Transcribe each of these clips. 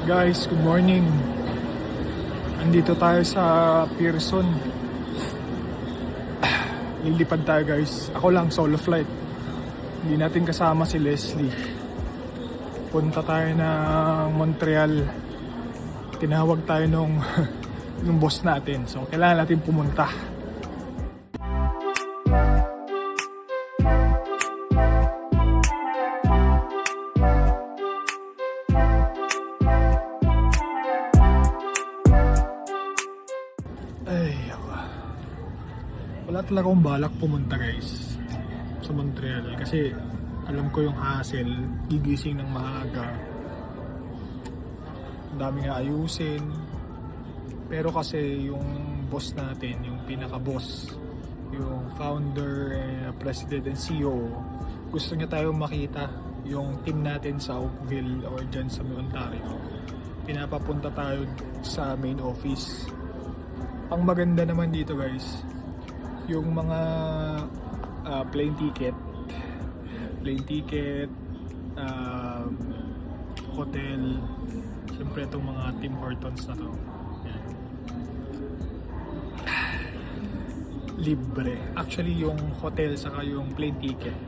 Guys, good morning. Andito tayo sa Pearson. Lilipad tayo guys. Ako lang, solo flight. Hindi natin kasama si Leslie. Punta tayo ng Montreal. Tinawag tayo nung yung boss natin. So, kailangan natin pumunta. Wala talaga akong balak pumunta guys sa Montreal kasi alam ko yung hassle, gigising ng maaga, ang dami nga ayusin, pero kasi yung boss natin, yung pinaka boss, yung founder, president and CEO, gusto niya tayo makita yung team natin sa Oakville or dyan sa Ontario. Pinapapunta tayo sa main office. Ang maganda naman dito guys, yung mga plane ticket, hotel, siyempre itong mga Tim Hortons na to, yan. Libre. Actually yung hotel saka yung plane ticket,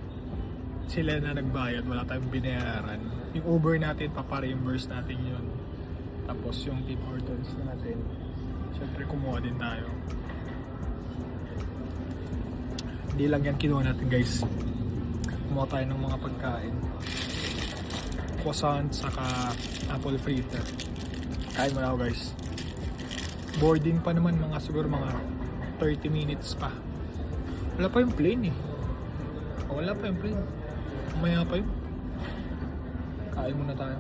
sila na nagbayad, wala tayong binayaran. Yung Uber natin, papareimburse natin yun. Tapos yung Tim Hortons natin, siyempre kumuha din tayo. Hindi lang yan kinuha natin guys. Kumuha tayo ng mga pagkain. Croissant saka apple fritter. Kain mo na ako guys. Boarding pa naman siguro mga 30 minutes pa. Wala pa yung plane eh. Wala pa yung plane. Umaya pa yun. Kain muna tayo.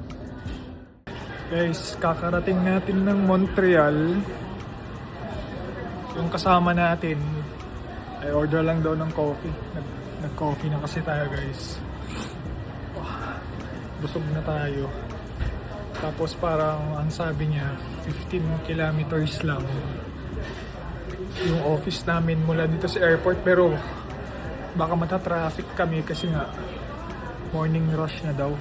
Guys, kakarating natin ng Montreal. Yung kasama natin ay order lang daw ng coffee. Nag-coffee na kasi tayo guys. Busog na tayo. Tapos parang ang sabi niya 15 kilometers lang yung office namin mula dito sa airport, pero baka mata-traffic kami kasi nga morning rush na daw.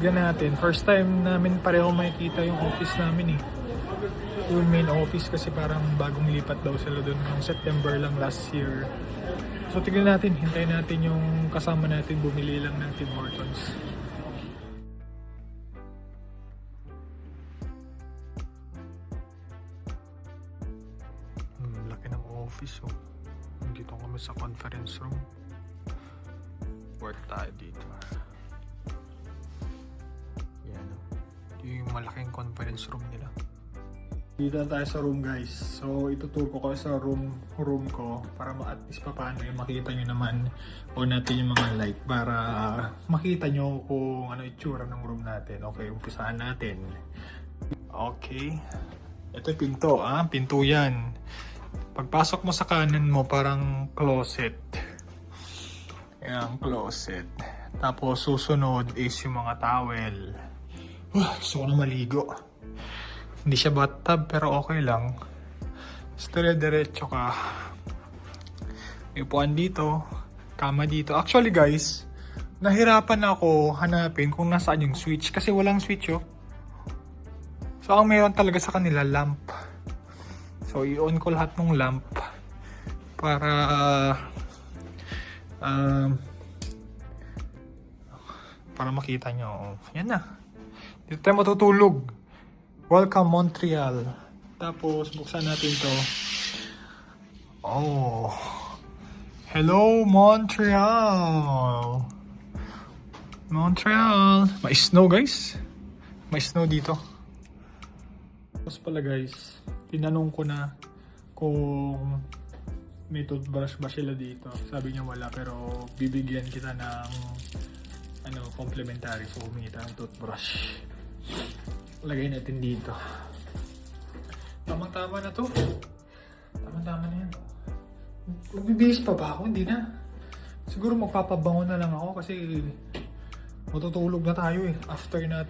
Tignan natin. First time namin pareho makikita yung office namin eh. Yung main office kasi parang bagong lipat daw sila doon noong September lang last year. So tignan natin, hintayin natin yung kasama natin bumili lang ng Tim Hortons. Laki ng office oh. Dito kami sa conference room. Work tayo dito. Yan oh. Yung malaking conference room nila. Dito na tayo sa room guys. So ituturo ko sa room ko para at least paano yung makita nyo naman o natin yung mga light para makita nyo kung ano itsura ng room natin. Okay, umpisahan natin. Okay. Ito yung pinto pinto yan. Pagpasok mo sa kanan mo parang closet. Yan, closet. Tapos susunod is yung mga towel. Gusto ko na maligo. Hindi siya bathtub pero okay lang. Diretso ka. May upuan dito. Kama dito. Actually guys, nahirapan ako hanapin kung nasaan yung switch. Kasi walang switch oh. So ang meron talaga sa kanila, lamp. So i-on ko lahat ng lamp. Para makita nyo. Yan na. Dito tayo matutulog. Welcome Montreal. Tapos buksan natin to. Oh. Hello Montreal. Montreal. May snow guys. May snow dito. Tapos pala guys, tinanong ko na kung may toothbrush ba sila dito. Sabi niya wala, pero bibigyan kita ng complimentary. So humingi tayo ng toothbrush. Lagay natin dito. Tamang-tama na to. Tamang-tama na yan. Magbibihis pa ba ako? Hindi na. Siguro magpapabango na lang ako kasi matutulog na tayo eh. After na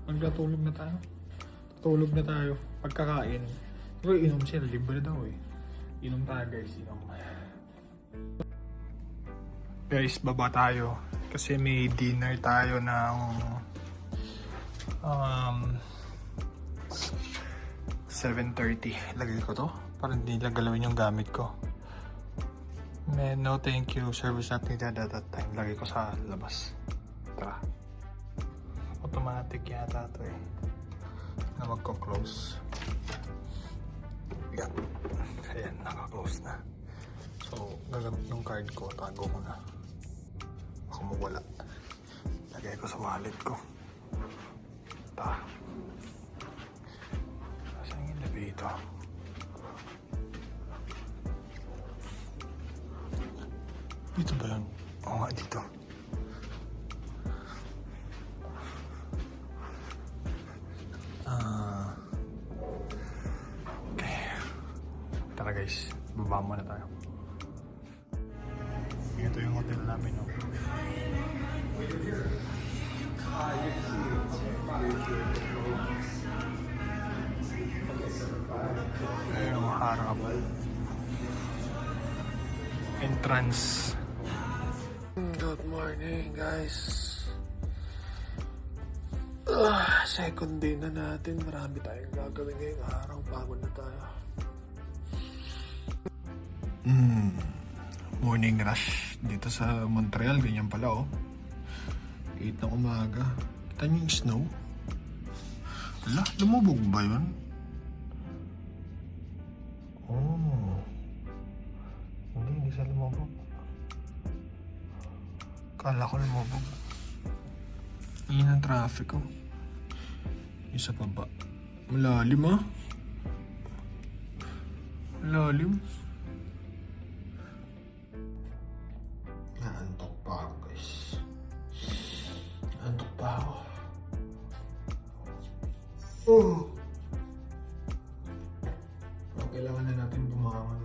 magtatulog na tayo. Tutulog na tayo. Pagkakain. Siguro inom sila. Libre daw eh. Inom tayo guys. Inom. Guys, baba tayo. Kasi may dinner tayo ng 7:30. Lagay ko to para hindi lang galawin yung gamit ko. No thank you, service not needed at that time. Lagay ko sa labas. Tara. Automatic yata to eh na magko-close. Yan. Ayan, naka-close na. So, gagamit yung card ko, tago ko na. Baka mawala. Lagay ko sa wallet ko. Ta. Saan yung labi dito? Dito ba yun? Oo nga, dito. Okay. Tara guys, baba muna tayo. Ito yung hotel namin, no? Yung harap. Entrance. Good morning, guys. Second day na natin. Marami tayong gagawin ngayong araw. Pagod na tayo. Morning rush dito sa Montreal. Ganyan pala, oh. 8 ng umaga. Kita niyo yung snow? Ala, lumubog ba yun? Oh. Hindi siya lumubog. Kala ko lumubog. Yun ang traffic, oh. Isa pa ba? Malalim, ah. Malalim. Naantok pa ako, guys. Naantok pa ako. Oh! Oh, kailangan na natin bumangon.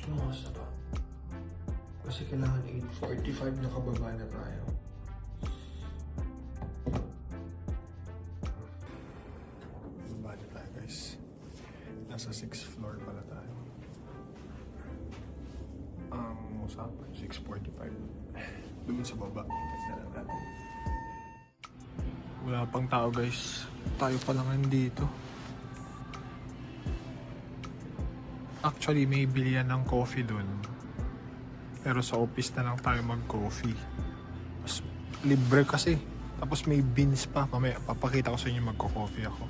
Ano oras na ba? Kasi kailangan 8:45 nakababa na tayo. Baba na tayo, guys. Nasa 6th floor pala tayo. Usapan, 6:45. Doon sa baba. Wala pang tao, guys. Tayo pa lang nandito. Actually, may bilihan ng coffee doon. Pero sa office na lang tayo mag-coffee. Mas libre kasi. Tapos may beans pa. Mamaya, papakita ko sa inyo magko-coffee ako.